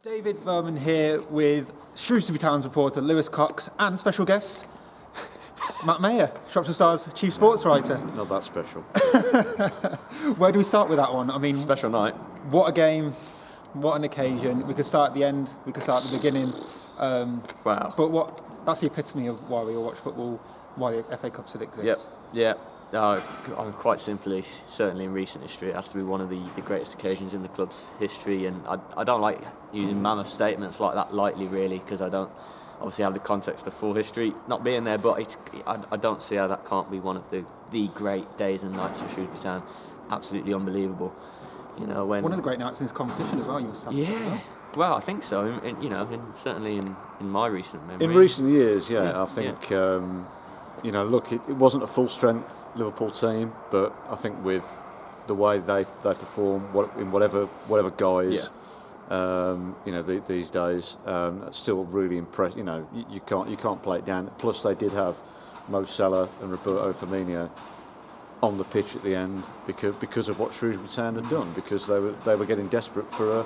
David Verman here with Shrewsbury Town's reporter Lewis Cox and special guest Maher, Shropshire Star's chief sports writer. Not that special. Where do we start with that one? I mean, Special night. What a game, what an occasion. We could start at the end, we could start at the beginning. Wow. But that's the epitome of why we all watch football, why the FA Cup still exists. Yep. Quite simply, certainly in recent history, it has to be one of the greatest occasions in the club's history. And I don't like using mammoth statements like that lightly, really, because I don't obviously have the context of full history not being there. But I don't see how that can't be one of the great days and nights for Shrewsbury Town. Absolutely unbelievable. You know, when one of the great nights in this competition as well. You must have to say. Well, I think so. Certainly in my recent memory. In recent years, I think. Look, it wasn't a full-strength Liverpool team, but I think with the way they perform in whatever guise, these days, it's still really impressive. You know, you can't play it down. Plus, they did have Mo Salah and Roberto Firmino on the pitch at the end because of what Shrewsbury Town had done, because they were getting desperate for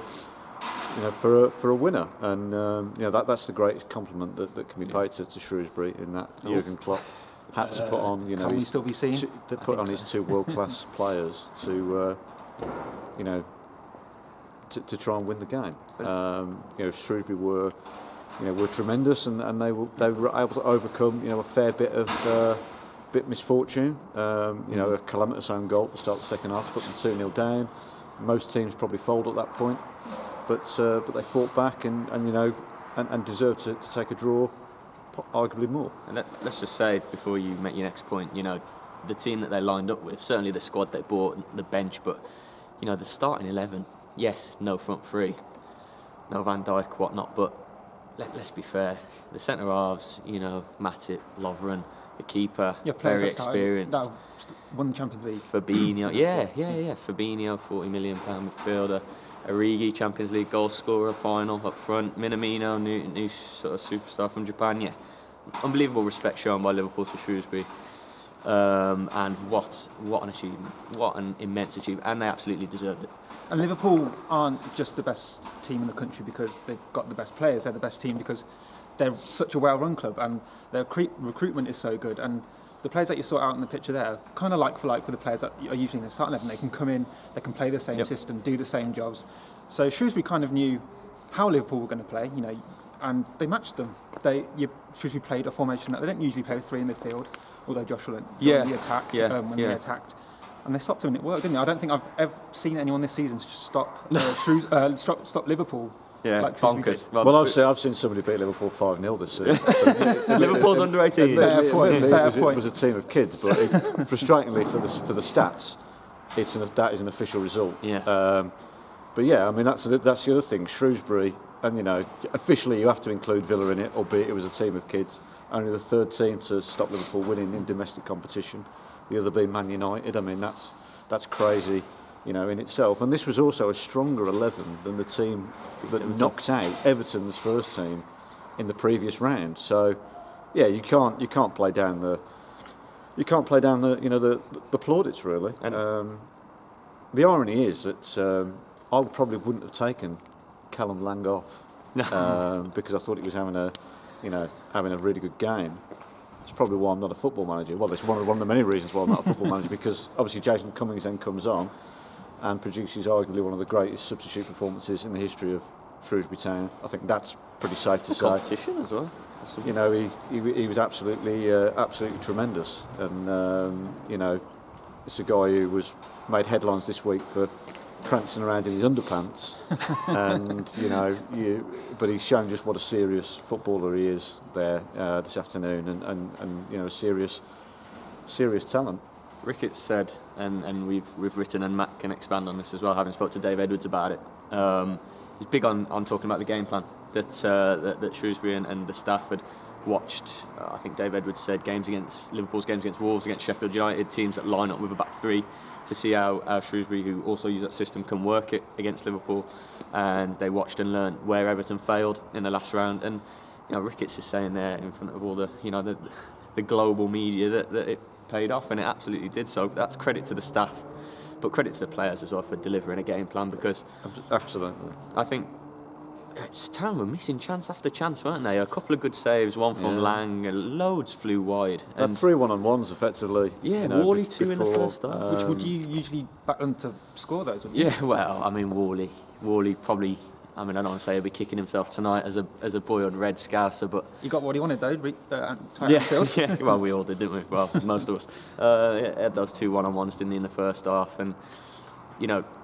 a winner, and that's the greatest compliment that can be paid to Shrewsbury, in that Jurgen Klopp had to put on, can we still be seen? To put on his two world-class players to try and win the game. Shrewsbury were tremendous, and they were able to overcome a fair bit of misfortune. A calamitous own goal at the start of the second half to put them 2-0 down. Most teams probably fold at that point. But they fought back and deserved to take a draw, arguably more. And let's just say, before you make your next point, the team that they lined up with, certainly the squad they bought, the bench, but the starting 11, yes, no front three, no Van Dijk, whatnot, but let's be fair, the centre halves, Matip, Lovren, the keeper, very experienced. That won the Champions League. Fabinho, Fabinho, £40 million midfielder. Origi, Champions League goal scorer, final up front. Minamino, new sort of superstar from Japan. Yeah, unbelievable respect shown by Liverpool to Shrewsbury, and what an achievement, what an immense achievement, and they absolutely deserved it. And Liverpool aren't just the best team in the country because they've got the best players. They're the best team because they're such a well-run club, and their recruitment is so good. And the players that you saw out in the picture there, kind of like for like with the players that are usually in the starting 11. They can come in, they can play the same system, do the same jobs. So Shrewsbury kind of knew how Liverpool were going to play, and they matched them. Shrewsbury played a formation that they don't usually play with three in midfield, although Joshua joined the attack when they attacked. And they stopped them, and it worked, didn't it? I don't think I've ever seen anyone this season stop Liverpool. Yeah, like bonkers. Well, I've seen somebody beat Liverpool 5-0 this season. Liverpool's under 18. Fair point. It was a team of kids, but frustratingly for the stats, that is an official result. Yeah. But yeah, I mean that's the other thing. Shrewsbury, and officially you have to include Villa in it, albeit it was a team of kids. Only the third team to stop Liverpool winning in domestic competition. The other being Man United. I mean that's crazy. In itself, and this was also a stronger 11 than the team that knocked out Everton's first team in the previous round. So, yeah, you can't play down the plaudits, really. And the irony is that I probably wouldn't have taken Callum Lang off because I thought he was having a really good game. It's probably why I'm not a football manager. Well, it's one of the many reasons why I'm not a football manager, because obviously Jason Cummings then comes on and produces arguably one of the greatest substitute performances in the history of Shrewsbury Town. I think that's pretty safe to say. Competition as well. He was absolutely tremendous, and it's a guy who was made headlines this week for prancing around in his underpants, and but he's shown just what a serious footballer he is there this afternoon, and a serious talent. Ricketts said, and we've written, and Matt can expand on this as well, having spoke to Dave Edwards about it. He's big on talking about the game plan that Shrewsbury and the staff had watched. I think Dave Edwards said Liverpool's games against Wolves, against Sheffield United, teams that line up with a back three, to see how Shrewsbury, who also use that system, can work it against Liverpool. And they watched and learned where Everton failed in the last round. And Ricketts is saying there in front of all the the global media that it paid off, and it absolutely did. So that's credit to the staff, but credit to the players as well for delivering a game plan, because absolutely, I think Town were missing chance after chance, weren't they? A couple of good saves, one from Lang, and loads flew wide. And 3 1-on-1s effectively. Yeah, Worley 2 in the first half. Which would you usually back them to score those? Wouldn't you? Yeah, well, I mean, Worley probably. I mean, I don't want to say he'll be kicking himself tonight as a boyhood Red Scouser, but he got what he wanted though. Yeah. Well, we all did, didn't we? Well, most of us. Had those 2 1-on-1s, didn't he, in the first half, and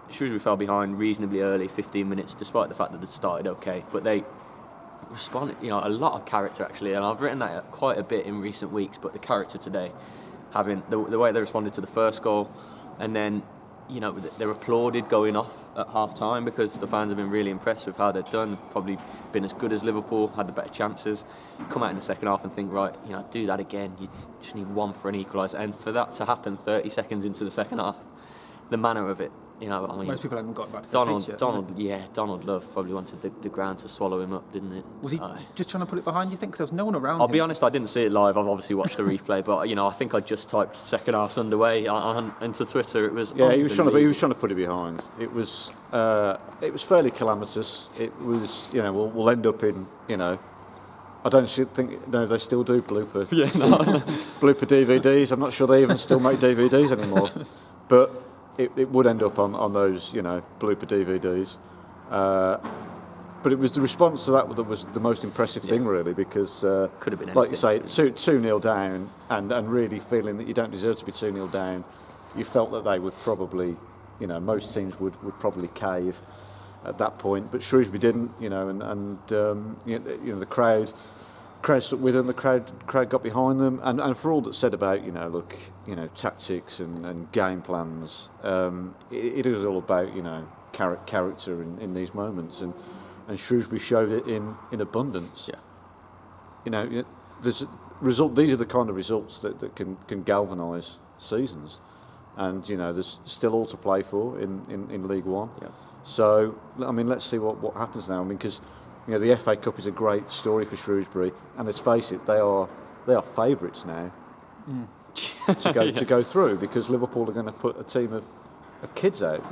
Shrewsbury fell behind reasonably early, 15 minutes, despite the fact that they started okay. But they responded, a lot of character actually, and I've written that quite a bit in recent weeks. But the character today, having the way they responded to the first goal, and then they're applauded going off at half time because the fans have been really impressed with how they've done, probably been as good as Liverpool, had the better chances. Come out in the second half and think, right, do that again. You just need one for an equaliser, and for that to happen 30 seconds into the second half, the manner of it. Most people haven't got back to the seats yet. Donald Love probably wanted the ground to swallow him up, didn't it? Was he just trying to put it behind, you think? Because there was no one around I'll him. be honest, I didn't see it live. I've obviously watched the replay, but I think I just typed second half's underway into Twitter. It was he was trying to put it behind. It was fairly calamitous. It was we'll end up in I don't think they still do blooper blooper DVDs. I'm not sure they even still make DVDs anymore, but. It would end up on those, blooper DVDs. But it was the response to that was the most impressive thing, really, because, could have been like you say, 2-0 down and really feeling that you don't deserve to be 2-0 down, you felt that they would probably, most teams would probably cave at that point. But Shrewsbury didn't, and the crowd stuck with them, the crowd got behind them, and for all that's said about tactics and game plans, it is all about character in these moments, and Shrewsbury showed it in abundance. There's these are the kind of results that can galvanise seasons, and there's still all to play for in League One. So I mean, let's see what happens now. I mean, because the FA Cup is a great story for Shrewsbury, and let's face it, they are favourites now to go through, because Liverpool are going to put a team of kids out,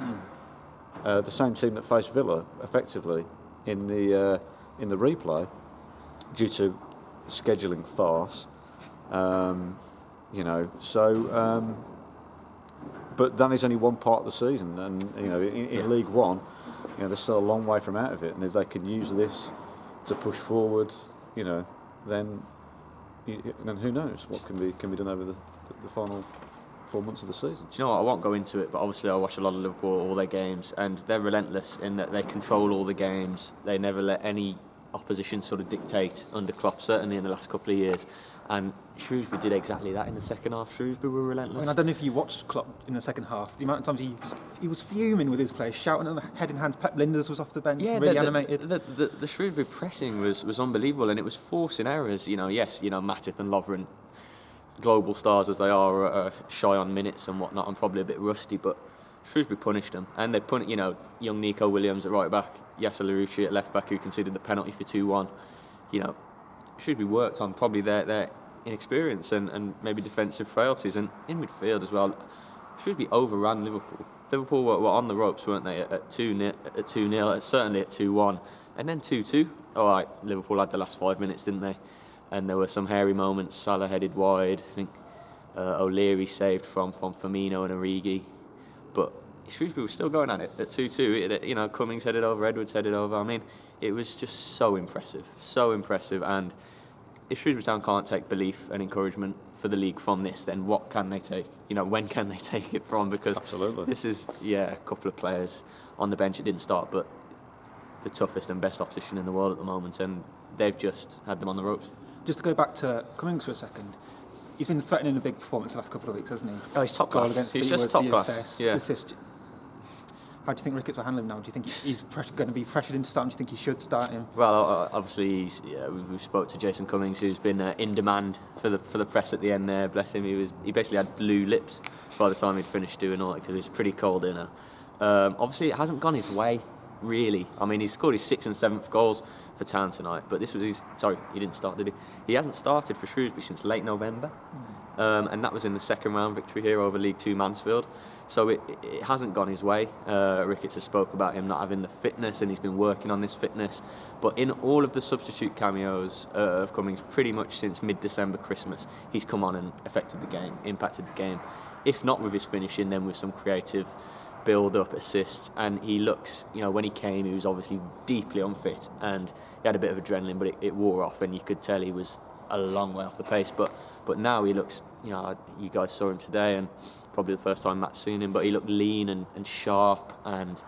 the same team that faced Villa effectively in the replay due to scheduling farce. But that is only one part of the season, and in League One. They're still a long way from out of it, and if they can use this to push forward, then who knows what can be done over the final 4 months of the season. Do you know what? I won't go into it, but obviously I watch a lot of Liverpool, all their games, and they're relentless in that they control all the games. They never let any opposition sort of dictate under Klopp, certainly in the last couple of years. And Shrewsbury did exactly that in the second half. Shrewsbury were relentless. I mean, I don't know if you watched Klopp in the second half. The amount of times he was fuming with his players, shouting at them, head in hand. Pep Linders was off the bench, really animated. The Shrewsbury pressing was unbelievable, and it was forcing errors. Matip and Lovren, global stars as they are shy on minutes and whatnot, and probably a bit rusty, but Shrewsbury punished them, and they put young Nico Williams at right back, Yasser Larouci at left back, who conceded the penalty for 2-1. Shrewsbury worked on probably their inexperience and maybe defensive frailties, and in midfield as well. Shrewsbury overran Liverpool. Liverpool were on the ropes, weren't they? At 2-0, certainly at 2-1, and then 2-2. All right, Liverpool had the last 5 minutes, didn't they? And there were some hairy moments. Salah headed wide. I think O'Leary saved from Firmino and Origi, but Shrewsbury was still going at it at 2-2. Cummings headed over, Edwards headed over. I mean, it was just so impressive, and if Shrewsbury Town can't take belief and encouragement for the league from this, then what can they take? When can they take it from? Because absolutely, this is a couple of players on the bench. It didn't start, but the toughest and best opposition in the world at the moment, and they've just had them on the ropes. Just to go back to Cummings for a second, he's been threatening a big performance the last couple of weeks, hasn't he? Oh, he's top class. He's just top class. Yeah. How do you think Ricketts will handle him now? Do you think he's going to be pressured into starting? Do you think he should start him? Well, obviously, we spoke to Jason Cummings, who's been in demand for the press at the end there. Bless him. He basically had blue lips by the time he'd finished doing all it, because it's pretty cold in there. Obviously, it hasn't gone his way, really. I mean, he scored his 6th and 7th goals for Town tonight, but this was he didn't start, did he? He hasn't started for Shrewsbury since late November. and that was in the second round victory here over League Two Mansfield. So it hasn't gone his way. Ricketts has spoke about him not having the fitness, and he's been working on this fitness. But in all of the substitute cameos of Cummings, pretty much since mid-December, Christmas, he's come on and affected the game, impacted the game. If not with his finishing, then with some creative build-up, assists. And he looks, when he came, he was obviously deeply unfit, and he had a bit of adrenaline, but it wore off, and you could tell he was a long way off the pace. But now he looks, you guys saw him today, and probably the first time Matt's seen him, but he looked lean and sharp, and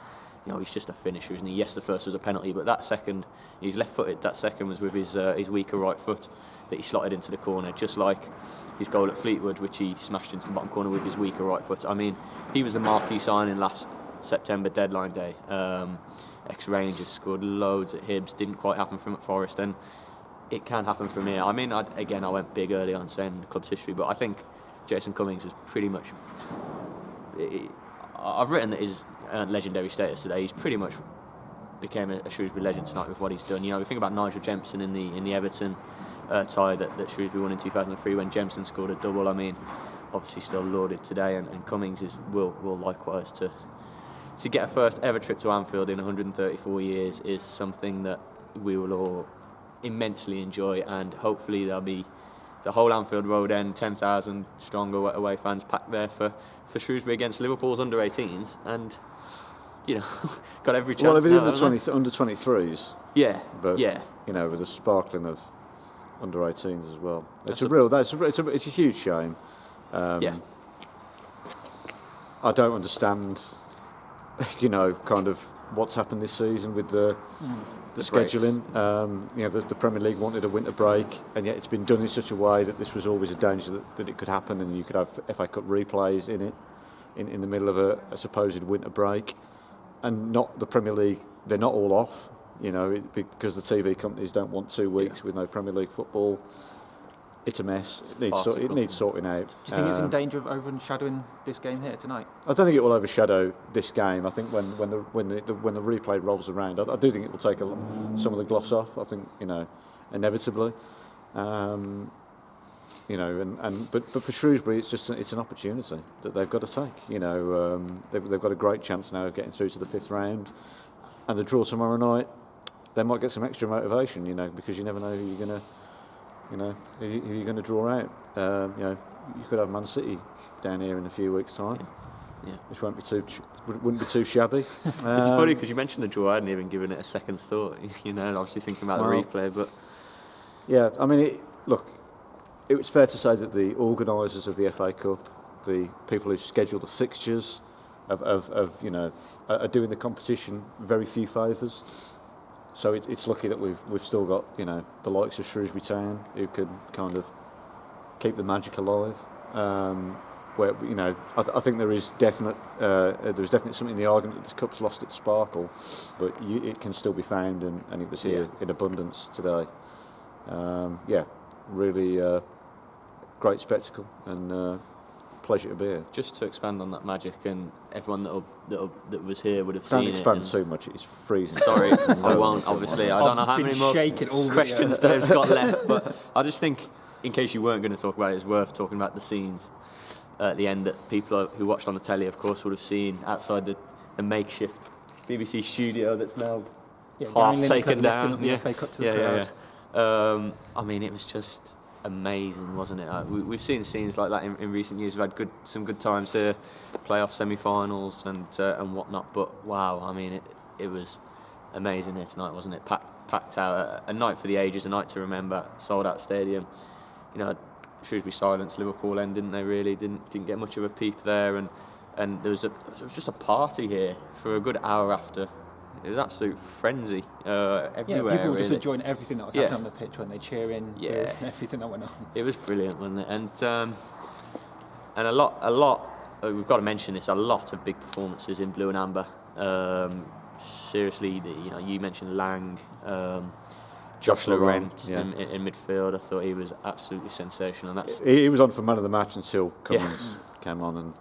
he's just a finisher, isn't he? Yes, the first was a penalty, but that second, he's left-footed. That second was with his weaker right foot that he slotted into the corner, just like his goal at Fleetwood, which he smashed into the bottom corner with his weaker right foot. I mean, he was a marquee signing last September deadline day. Ex-Rangers, scored loads at Hibs, didn't quite happen from at Forest, and it can happen from here. I mean, I went big early on saying the club's history, but I think Jason Cummings is pretty much... I've written that his legendary status today. He's pretty much became a Shrewsbury legend tonight with what he's done. We think about Nigel Jempson in the Everton tie that Shrewsbury won in 2003 when Jempson scored a double. I mean, obviously still lauded today, and Cummings will likewise to get a first ever trip to Anfield in 134 years is something that we will all immensely enjoy, and hopefully there'll be the whole Anfield Road end, 10,000 strong away fans packed there for Shrewsbury against Liverpool's under-18s, and got every chance. Well, they've now, been under 23s. Yeah, but yeah. With a sparkling of under 18s as well. It's a huge shame. Yeah. I don't understand, kind of what's happened this season with the scheduling. The Premier League wanted a winter break, and yet it's been done in such a way that this was always a danger that it could happen, and you could have FA Cup replays in the middle of a supposed winter break, and not the Premier League. They're not all off, because the TV companies don't want 2 weeks with no Premier League football. It's a mess. It needs sorting out. Do you think it's in danger of overshadowing this game here tonight? I don't think it will overshadow this game. I think when the replay rolls around, I do think it will take some of the gloss off. I think inevitably, but for Shrewsbury, it's an opportunity that they've got to take. They've got a great chance now of getting through to the 5th round, and the draw tomorrow night, they might get some extra motivation. Because you never know who you're going to draw out. You could have Man City down here in a few weeks' time, which wouldn't be too shabby. It's funny because you mentioned the draw. I hadn't even given it a second's thought. Obviously thinking about the replay, but yeah, I mean, it was fair to say that the organisers of the FA Cup, the people who schedule the fixtures, are doing the competition very few favours. So it's lucky that we've still got the likes of Shrewsbury Town who can kind of keep the magic alive. Where I think there is definitely something in the argument that this cup's lost its sparkle, but it can still be found, and it was here in abundance today. Really great spectacle, and pleasure to be here. Just to expand on that magic, and everyone that was here would have Don't seen it. expand too much, it's freezing. Sorry, I won't, obviously. I don't know how many more questions Dave's got left, but I just think, in case you weren't going to talk about it, it's worth talking about the scenes at the end that people who watched on the telly, of course, would have seen outside the makeshift BBC studio that's now half taken down. The FA Cup to the crowd. I mean, it was just amazing, wasn't it? We've seen scenes like that in recent years. We've had some good times here, playoff semi-finals and whatnot. But wow, I mean, it was amazing here tonight, wasn't it? Packed out, a night for the ages, a night to remember. Sold out stadium. Shrewsbury silenced Liverpool end, didn't they? Really didn't get much of a peep there, and there was just a party here for a good hour after. It was absolute frenzy everywhere. Yeah, people were just really enjoying everything that was happening on the pitch when they cheer in. Everything that went on. It was brilliant, wasn't it? And a lot. We've got to mention this. A lot of big performances in blue and amber. Seriously, you mentioned Lang, Josh Laurent in midfield. I thought he was absolutely sensational. And he was on for man of the match until Cummings came on, and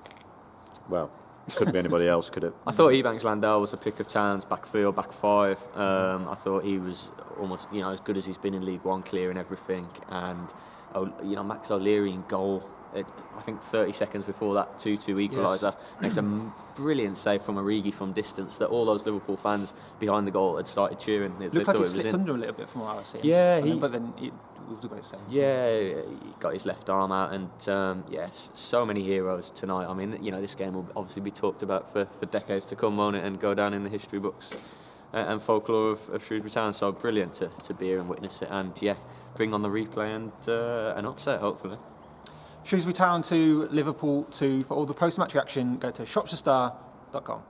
couldn't be anybody else, could it? I thought Ebanks Landell was a pick of Town's back 3 or back 5. I thought he was almost as good as he's been in League One, clearing everything. And Max O'Leary in goal. I think 30 seconds before that 2-2 equaliser, makes a brilliant save from Origi from distance that all those Liverpool fans behind the goal had started cheering. They Looked thought like it it was slipped in. under a little bit from what I was seeing. Yeah, but then it was a great save. Yeah, he got his left arm out, and yes, so many heroes tonight. I mean, this game will obviously be talked about for decades to come, won't it, and go down in the history books and folklore of Shrewsbury Town. So brilliant to be here and witness it, and bring on the replay and an upset, hopefully. Shrewsbury Town 2, Liverpool 2. For all the post-match reaction, go to shropshirestars.com.